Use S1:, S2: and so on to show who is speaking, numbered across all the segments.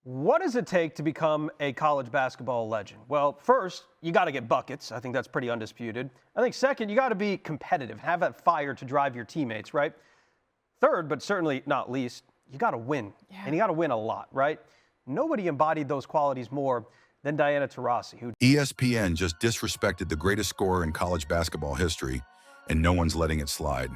S1: What does it take to become a college basketball legend? Well, first, you got to get buckets. I think that's pretty undisputed. I think second, you got to be competitive, have that fire to drive your teammates, right? Third, but certainly not least, you got to win. And you got to win a lot, right? Nobody embodied those qualities more than Diana Taurasi, who
S2: ESPN just disrespected the greatest scorer in college basketball history, and no one's letting it slide.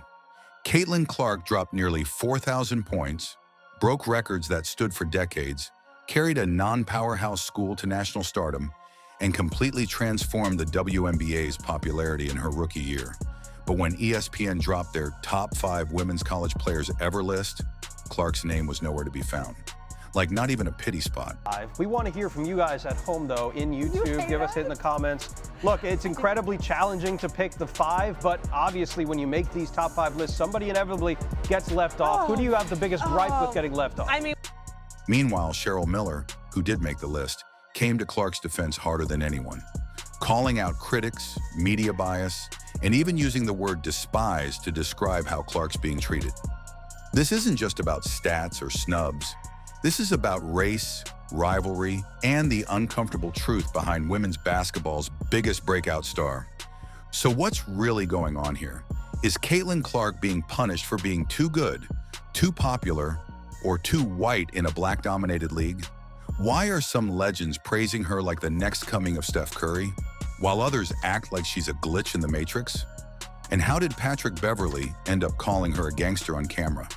S2: Caitlin Clark dropped nearly 4,000 points, broke records that stood for decades, carried a non-powerhouse school to national stardom, and completely transformed the WNBA's popularity in her rookie year. But when ESPN dropped their top 5 women's college players ever list, Clark's name was nowhere to be found. Like, not even a pity spot.
S1: We want to hear from you guys at home, though, in YouTube. Give us a hit in the comments. Look, it's incredibly challenging to pick the 5, but obviously when you make these top 5 lists, somebody inevitably gets left off. Who do you have the biggest gripe with getting left off?
S2: Meanwhile, Cheryl Miller, who did make the list, came to Clark's defense harder than anyone, calling out critics, media bias, and even using the word despise to describe how Clark's being treated. This isn't just about stats or snubs. This is about race, rivalry, and the uncomfortable truth behind women's basketball's biggest breakout star. So what's really going on here? Is Caitlin Clark being punished for being too good, too popular, or too white in a black-dominated league? Why are some legends praising her like the next coming of Steph Curry, while others act like she's a glitch in the Matrix? And how did Patrick Beverley end up calling her a gangster on camera?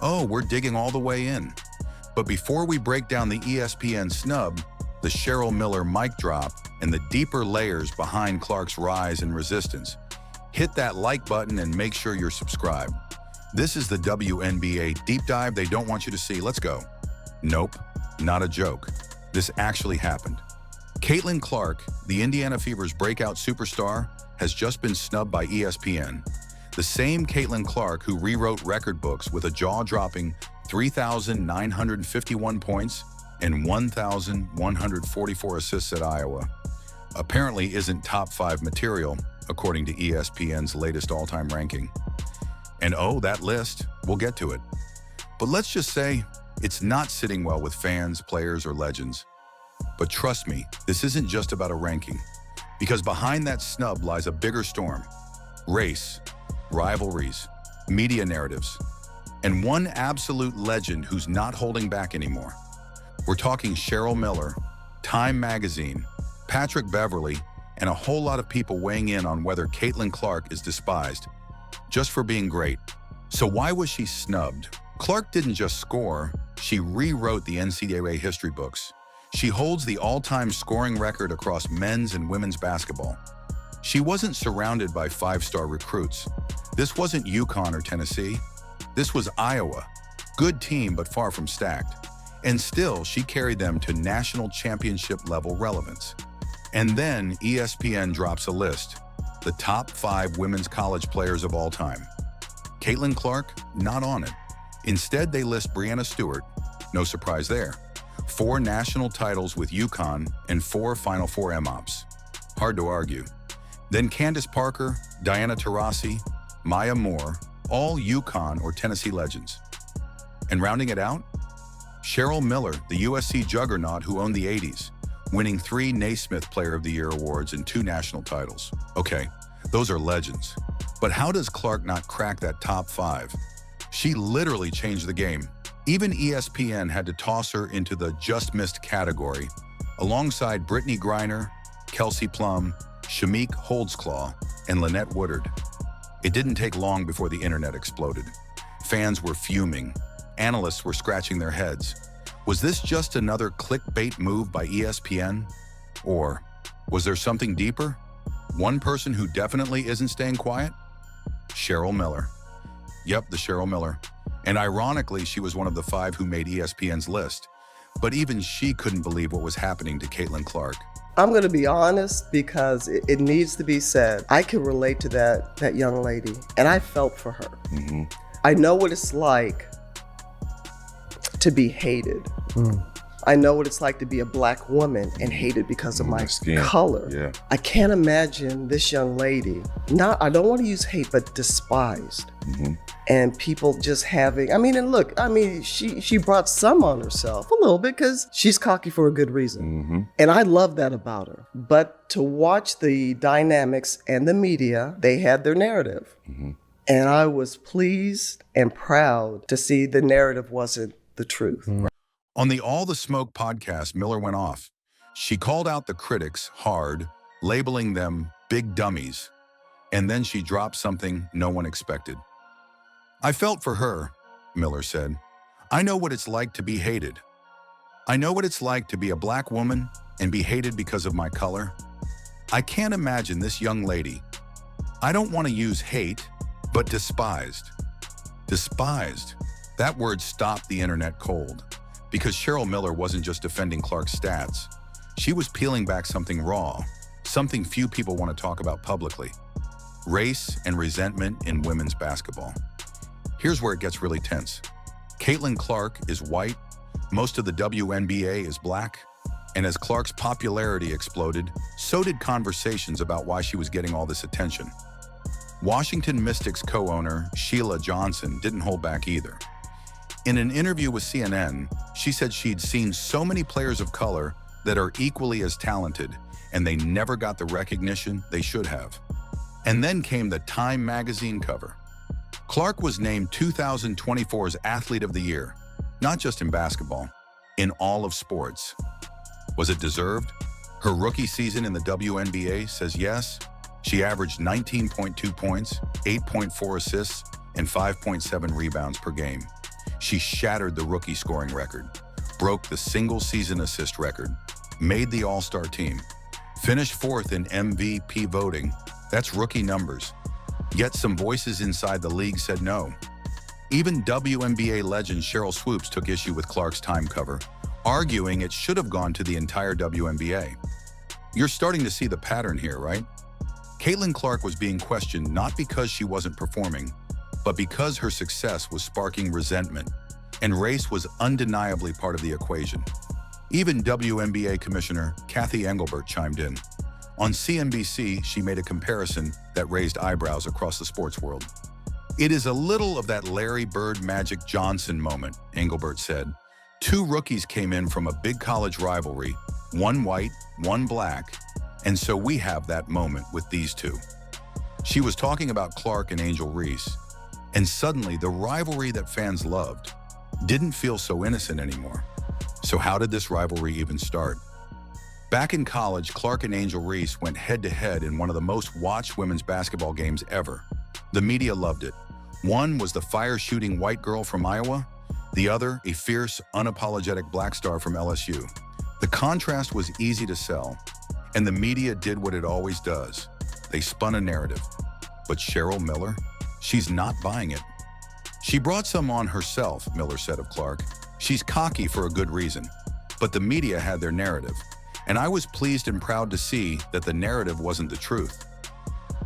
S2: Oh, we're digging all the way in. But before we break down the ESPN snub, the Cheryl Miller mic drop, and the deeper layers behind Clark's rise and resistance, hit that like button and make sure you're subscribed. This is the WNBA deep dive they don't want you to see. Let's go. Nope, not a joke. This actually happened. Caitlin Clark, the Indiana Fever's breakout superstar, has just been snubbed by ESPN. The same Caitlin Clark who rewrote record books with a jaw-dropping 3,951 points and 1,144 assists at Iowa, apparently isn't top 5 material, according to ESPN's latest all-time ranking. And oh, that list, we'll get to it. But let's just say, it's not sitting well with fans, players, or legends. But trust me, this isn't just about a ranking, because behind that snub lies a bigger storm: race, rivalries, media narratives, and one absolute legend who's not holding back anymore. We're talking Cheryl Miller, Time Magazine, Patrick Beverley, and a whole lot of people weighing in on whether Caitlin Clark is despised just for being great. So why was she snubbed? Clark didn't just score, she rewrote the NCAA history books. She holds the all-time scoring record across men's and women's basketball. She wasn't surrounded by 5-star recruits. This wasn't UConn or Tennessee. This was Iowa. Good team, but far from stacked. And still, she carried them to national championship level relevance. And then ESPN drops a list: the top 5 women's college players of all time. Caitlin Clark, not on it. Instead, they list Breanna Stewart, no surprise there. 4 national titles with UConn and 4 Final Four MOPs. Hard to argue. Then Candace Parker, Diana Taurasi, Maya Moore, all UConn or Tennessee legends. And rounding it out, Cheryl Miller, the USC juggernaut who owned the 80s, winning 3 Naismith Player of the Year awards and 2 national titles. Okay, those are legends. But how does Clark not crack that top 5? She literally changed the game. Even ESPN had to toss her into the just missed category, alongside Brittany Griner, Kelsey Plum, Shameik Holdsclaw, and Lynette Woodard. It didn't take long before the internet exploded. Fans were fuming. Analysts were scratching their heads. Was this just another clickbait move by ESPN? Or was there something deeper? One person who definitely isn't staying quiet? Cheryl Miller. Yep, the Cheryl Miller. And ironically, she was one of the 5 who made ESPN's list. But even she couldn't believe what was happening to Caitlin Clark.
S3: I'm going to be honest, because it needs to be said. I can relate to that young lady, and I felt for her. I know what it's like to be hated. I know what it's like to be a black woman and hated because of my
S4: skin.
S3: color.
S4: Yeah.
S3: I can't imagine this young lady, I don't want to use hate, but despised. And people just having, she brought some on herself a little bit because she's cocky for a good reason. And I love that about her. But to watch the dynamics and the media, they had their narrative. And I was pleased and proud to see the narrative wasn't the truth.
S2: On the All the Smoke podcast, Miller went off. She called out the critics hard, labeling them big dummies. And then she dropped something no one expected. I felt for her, Miller said. I know what it's like to be hated. I know what it's like to be a black woman and be hated because of my color. I can't imagine this young lady. I don't want to use hate, but despised. Despised. That word stopped the internet cold. Because Cheryl Miller wasn't just defending Clark's stats. She was peeling back something raw, something few people want to talk about publicly. Race and resentment in women's basketball. Here's where it gets really tense. Caitlin Clark is white, most of the WNBA is black, and as Clark's popularity exploded, so did conversations about why she was getting all this attention. Washington Mystics co-owner Sheila Johnson didn't hold back either. In an interview with CNN, she said she'd seen so many players of color that are equally as talented, and they never got the recognition they should have. And then came the Time magazine cover. Clark was named 2024's Athlete of the Year, not just in basketball, in all of sports. Was it deserved? Her rookie season in the WNBA says yes. She averaged 19.2 points, 8.4 assists, and 5.7 rebounds per game. She shattered the rookie scoring record, broke the single-season assist record, made the All-Star team, finished fourth in MVP voting. That's rookie numbers. Yet some voices inside the league said no. Even WNBA legend Cheryl Swoops took issue with Clark's Time cover, arguing it should have gone to the entire WNBA. You're starting to see the pattern here, right? Caitlin Clark was being questioned not because she wasn't performing, but because her success was sparking resentment, and race was undeniably part of the equation. Even WNBA Commissioner Kathy Engelbert chimed in. On CNBC, she made a comparison that raised eyebrows across the sports world. It is a little of that Larry Bird Magic Johnson moment, Engelbert said. Two rookies came in from a big college rivalry, one white, one black, and so we have that moment with these two. She was talking about Clark and Angel Reese, and suddenly the rivalry that fans loved didn't feel so innocent anymore. So how did this rivalry even start? Back in college, Clark and Angel Reese went head-to-head in one of the most watched women's basketball games ever. The media loved it. One was the fire-shooting white girl from Iowa, the other a fierce, unapologetic black star from LSU. The contrast was easy to sell, and the media did what it always does. They spun a narrative. But Cheryl Miller? She's not buying it. She brought some on herself, Miller said of Clark. She's cocky for a good reason, but the media had their narrative, and I was pleased and proud to see that the narrative wasn't the truth.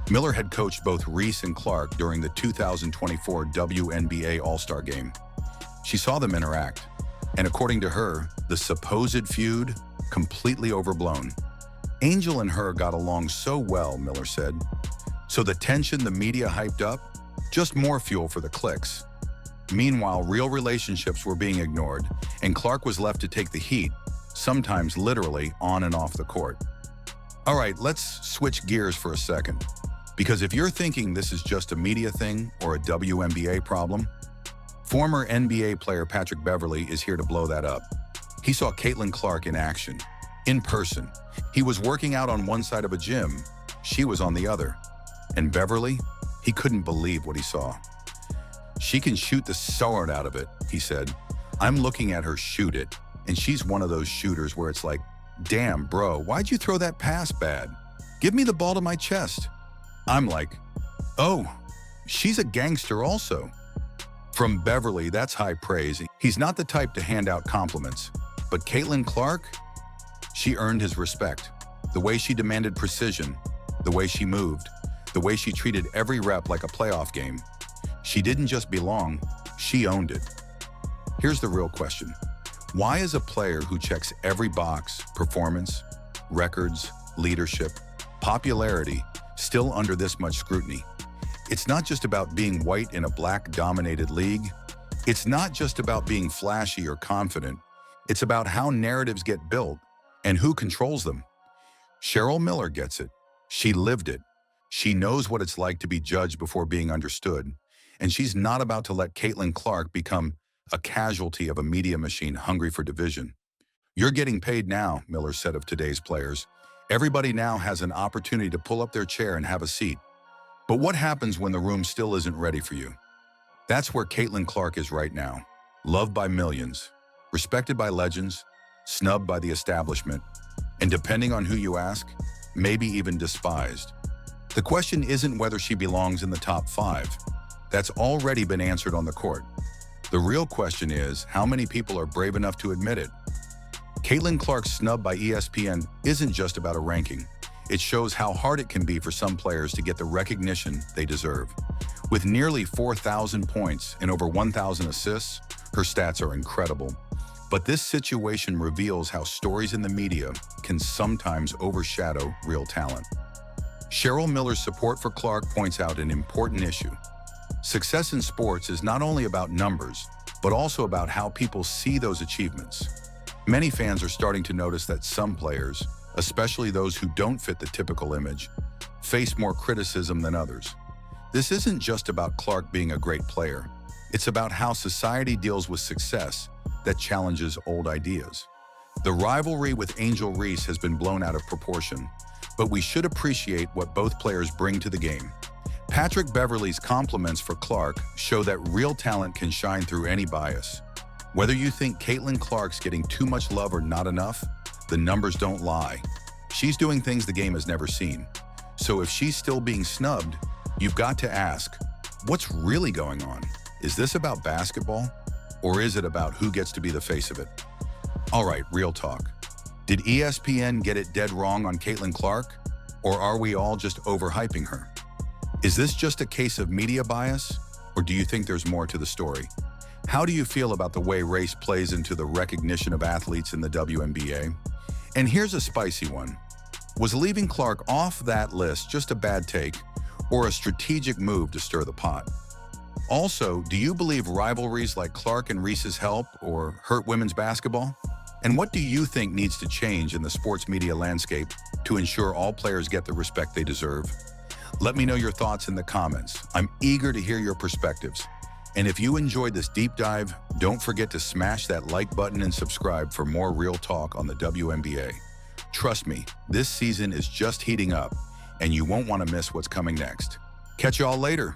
S2: Miller had coached both Reese and Clark during the 2024 WNBA All-Star Game. She saw them interact, and according to her, the supposed feud completely overblown. Angel and her got along so well, Miller said. So the tension the media hyped up, just more fuel for the clicks. Meanwhile, real relationships were being ignored, and Clark was left to take the heat, sometimes literally on and off the court. All right, let's switch gears for a second, because if you're thinking this is just a media thing or a WNBA problem, former NBA player Patrick Beverley is here to blow that up. He saw Caitlin Clark in action, in person. He was working out on one side of a gym. She was on the other. And Beverley, he couldn't believe what he saw. She can shoot the sword out of it, he said. I'm looking at her shoot it, and she's one of those shooters where it's like, damn, bro, why'd you throw that pass bad? Give me the ball to my chest. I'm like, oh, she's a gangster also. From Beverley, that's high praise. He's not the type to hand out compliments. But Caitlin Clark, she earned his respect. The way she demanded precision, the way she moved, the way she treated every rep like a playoff game. She didn't just belong, she owned it. Here's the real question. Why is a player who checks every box, performance, records, leadership, popularity, still under this much scrutiny? It's not just about being white in a black-dominated league. It's not just about being flashy or confident. It's about how narratives get built and who controls them. Cheryl Miller gets it. She lived it. She knows what it's like to be judged before being understood. And she's not about to let Caitlin Clark become a casualty of a media machine hungry for division. "You're getting paid now," Miller said of today's players. "Everybody now has an opportunity to pull up their chair and have a seat." But what happens when the room still isn't ready for you? That's where Caitlin Clark is right now. Loved by millions, respected by legends, snubbed by the establishment, and depending on who you ask, maybe even despised. The question isn't whether she belongs in the top 5. That's already been answered on the court. The real question is how many people are brave enough to admit it. Caitlin Clark's snub by ESPN isn't just about a ranking. It shows how hard it can be for some players to get the recognition they deserve. With nearly 4,000 points and over 1,000 assists, her stats are incredible. But this situation reveals how stories in the media can sometimes overshadow real talent. Cheryl Miller's support for Clark points out an important issue. Success in sports is not only about numbers, but also about how people see those achievements. Many fans are starting to notice that some players, especially those who don't fit the typical image, face more criticism than others. This isn't just about Clark being a great player. It's about how society deals with success that challenges old ideas. The rivalry with Angel Reese has been blown out of proportion, but we should appreciate what both players bring to the game. Patrick Beverley's compliments for Clark show that real talent can shine through any bias. Whether you think Caitlin Clark's getting too much love or not enough, the numbers don't lie. She's doing things the game has never seen. So if she's still being snubbed, you've got to ask, what's really going on? Is this about basketball? Or is it about who gets to be the face of it? All right, real talk. Did ESPN get it dead wrong on Caitlin Clark? Or are we all just overhyping her? Is this just a case of media bias? Or do you think there's more to the story? How do you feel about the way race plays into the recognition of athletes in the WNBA? And here's a spicy one. Was leaving Clark off that list just a bad take or a strategic move to stir the pot? Also, do you believe rivalries like Clark and Reese's help or hurt women's basketball? And what do you think needs to change in the sports media landscape to ensure all players get the respect they deserve? Let me know your thoughts in the comments. I'm eager to hear your perspectives. And if you enjoyed this deep dive, don't forget to smash that like button and subscribe for more real talk on the WNBA. Trust me, this season is just heating up, and you won't want to miss what's coming next. Catch y'all later.